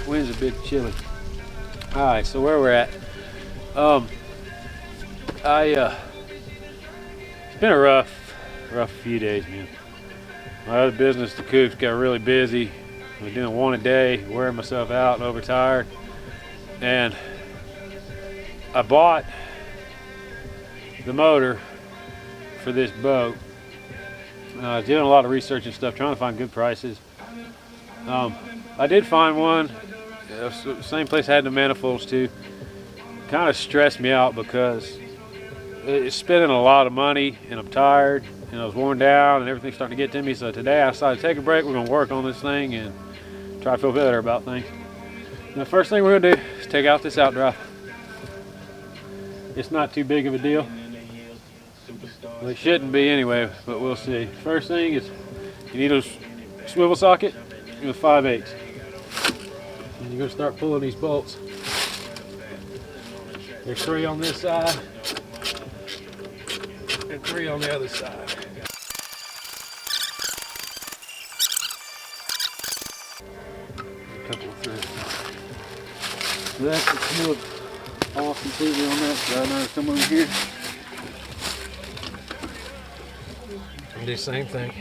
Wind's a bit chilly. All right, so where we're at. It's been a rough few days, man. My other business, the coops, got really busy. I was doing one a day, wearing myself out and overtired. And I bought the motor for this boat. I was doing a lot of research and stuff, trying to find good prices. I did find one, same place I had the manifolds too. Kind of stressed me out because it's spending a lot of money and I'm tired and I was worn down and everything's starting to get to me. So today I decided to take a break. We're gonna work on this thing and try to feel better about things. And the first thing we're gonna do is take out this outdrive. It's not too big of a deal. Well, it shouldn't be anyway, but we'll see. First thing is you need a swivel socket with 5/8. And you're gonna start pulling these bolts. There's 3 on this side and 3 on the other side. A couple of threads. So that's the smooth off completely on that side. Now come over here and do the same thing.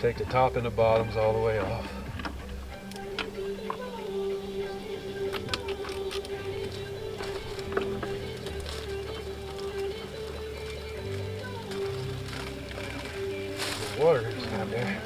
Take the top and the bottoms all the way off. The water is out there.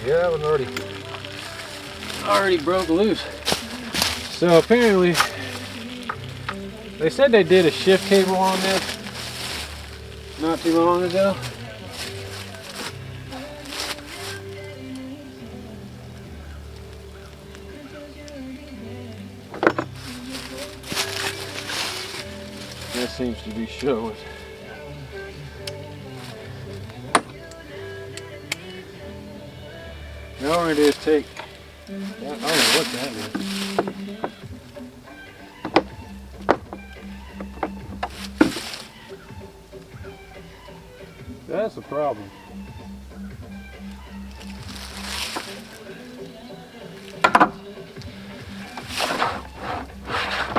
Yeah, that one already broke loose. So apparently, they said they did a shift cable on this not too long ago. That seems to be showing. Now all we're going to do is take, I don't know what that is. That's a problem.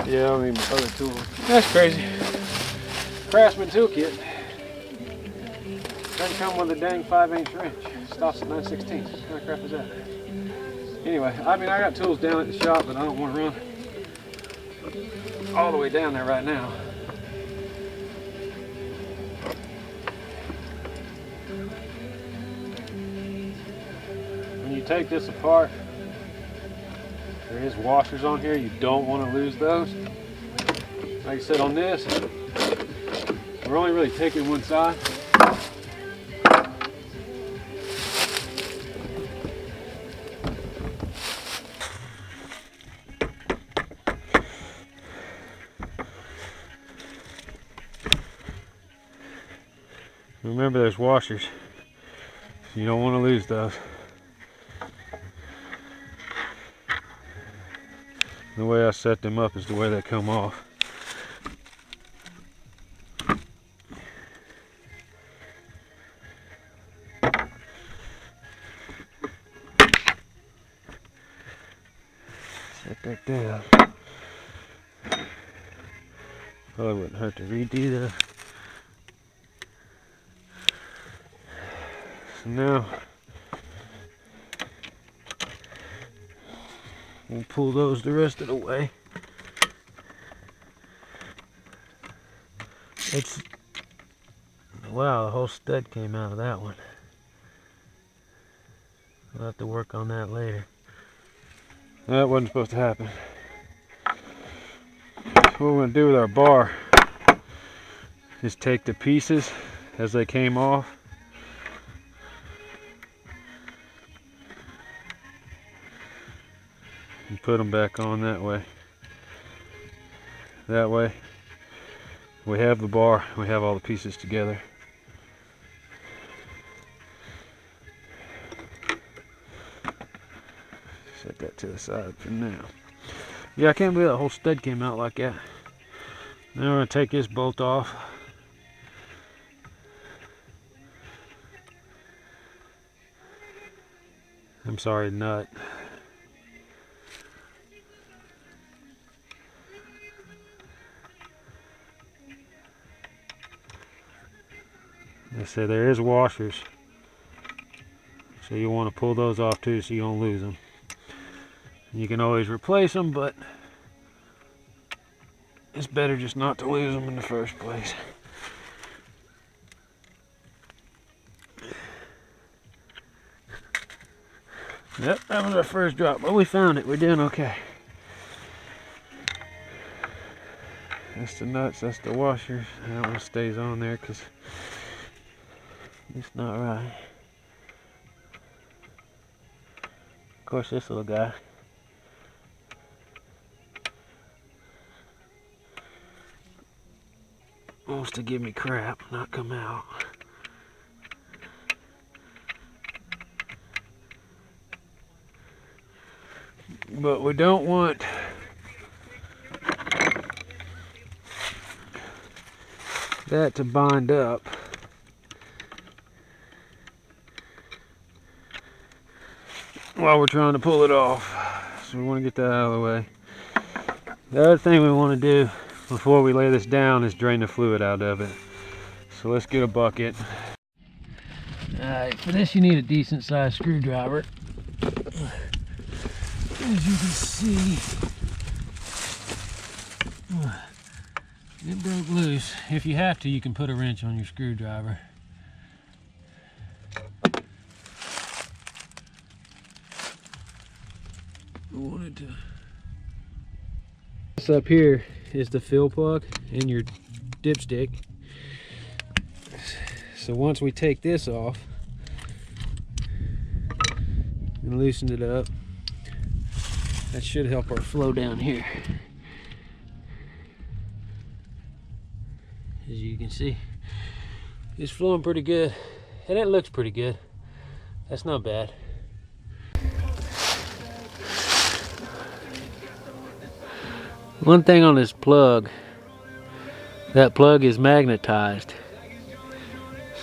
Yeah, I mean my other tool. That's crazy. Craftsman toolkit. Doesn't come with a dang 5" wrench. Stops at 9/16. What kind of crap is that? Anyway, I mean I got tools down at the shop, but I don't want to run all the way down there right now. When you take this apart, there is washers on here. You don't want to lose those. Like I said on this, we're only really taking one side. Remember, there's washers. You don't want to lose those. The way I set them up is the way they come off. Set that down. Probably wouldn't hurt to redo that. So now we'll pull those the rest of the way. Wow, the whole stud came out of that one. I'll have to work on that later. That wasn't supposed to happen. What we're going to do with our bar is take the pieces as they came off and put them back on that way. That way we have the bar, we have all the pieces together. Set that to the side for now. Yeah, I can't believe that whole stud came out like that. Now we're gonna take this bolt off. I'm sorry, nut. Like I said, there is washers, so you want to pull those off too so you don't lose them. You can always replace them, but it's better just not to lose them in the first place. Yep, that was our first drop, but we found it. We're doing okay. That's the nuts, that's the washers. That one stays on there because it's not right. Of course, this little guy. Wants to give me crap, not come out. But we don't want that to bind up. While we're trying to pull it off. So we want to get that out of the way. The other thing we want to do before we lay this down is drain the fluid out of it. So let's get a bucket. Alright, for this you need a decent sized screwdriver. As you can see, it broke loose. If you have to, you can put a wrench on your screwdriver. This up here is the fill plug and your dipstick. So once we take this off and loosen it up, that should help our flow down here. As you can see, it's flowing pretty good, and it looks pretty good. That's not bad. One thing on this plug, that plug is magnetized.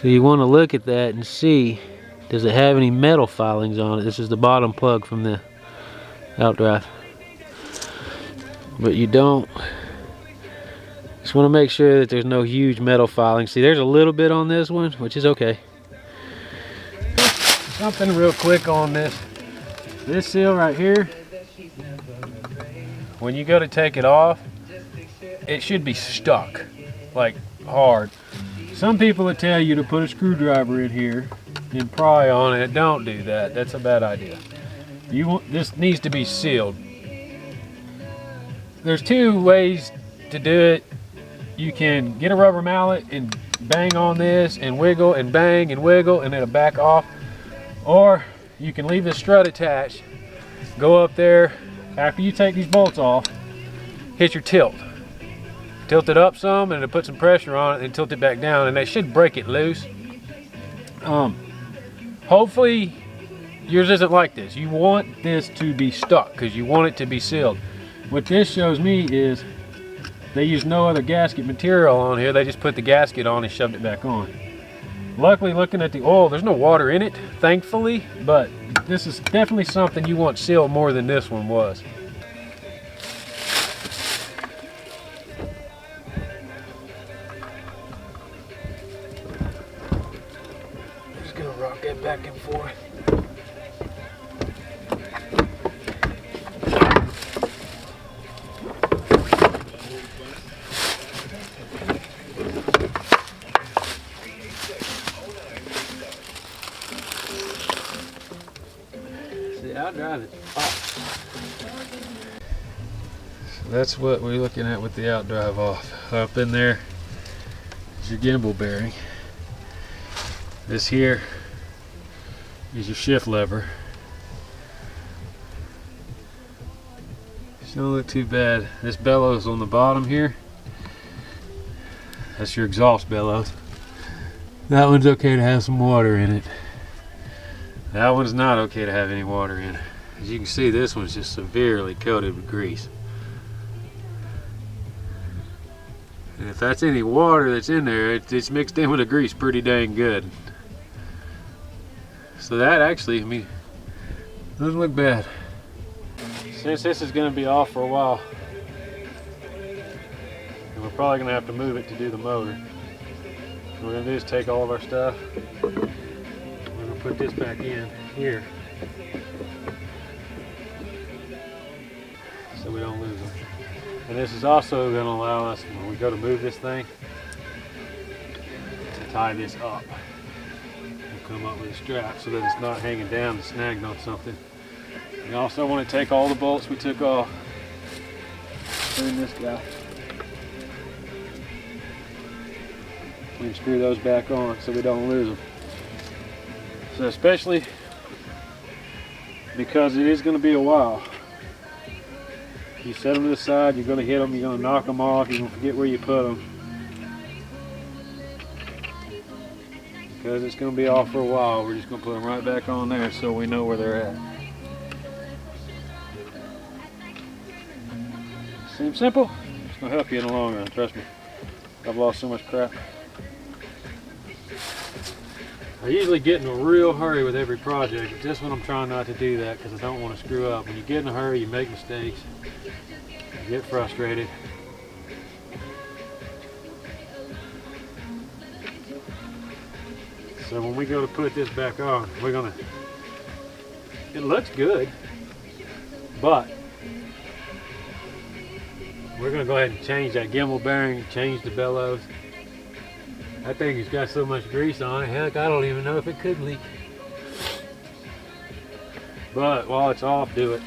So you want to look at that and see, does it have any metal filings on it? This is the bottom plug from the outdrive. But you don't. Just want to make sure that there's no huge metal filings. See, there's a little bit on this one, which is okay. Something real quick on this. This seal right here, when you go to take it off, it should be stuck, like hard. Some people would tell you to put a screwdriver in here and pry on it. Don't do that. That's a bad idea. This needs to be sealed. There's two ways to do it. You can get a rubber mallet and bang on this and wiggle and bang and wiggle and it'll back off. Or you can leave the strut attached, go up there, after you take these bolts off, hit your tilt. Tilt it up some and it'll put some pressure on it and tilt it back down and that should break it loose. Hopefully yours isn't like this. You want this to be stuck because you want it to be sealed. What this shows me is they use no other gasket material on here. They just put the gasket on and shoved it back on. Luckily, looking at the oil, there's no water in it, thankfully, but this is definitely something you want sealed more than this one was. I'm just gonna rock that back and forth. Outdrive it. So that's what we're looking at with the outdrive off. Up in there is your gimbal bearing. This here is your shift lever. It don't look too bad. This bellows on the bottom here, that's your exhaust bellows. That one's okay to have some water in it. That one's not okay to have any water in. As you can see, this one's just severely coated with grease. And if that's any water that's in there, it's mixed in with the grease pretty dang good. So that actually, I mean, doesn't look bad. Since this is going to be off for a while, and we're probably going to have to move it to do the motor, what we're going to do is take all of our stuff. We're going to put this back in here so we don't lose them. And this is also going to allow us, when we go to move this thing, to tie this up. We'll come up with a strap so that it's not hanging down and snagged on something. We also want to take all the bolts we took off, put in this guy, and screw those back on so we don't lose them. So especially because it is going to be a while. You set them to the side, you're going to hit them, you're going to knock them off, you're going to forget where you put them. Because it's going to be off for a while, we're just going to put them right back on there so we know where they're at. Seems simple, it's going to help you in the long run, trust me. I've lost so much crap. I usually get in a real hurry with every project, but this one I'm trying not to do that because I don't want to screw up. When you get in a hurry, you make mistakes, you get frustrated. So when we go to put this back on, it looks good, but we're going to go ahead and change that gimbal bearing, change the bellows. That thing has got so much grease on it, heck, I don't even know if it could leak. But while it's off, do it.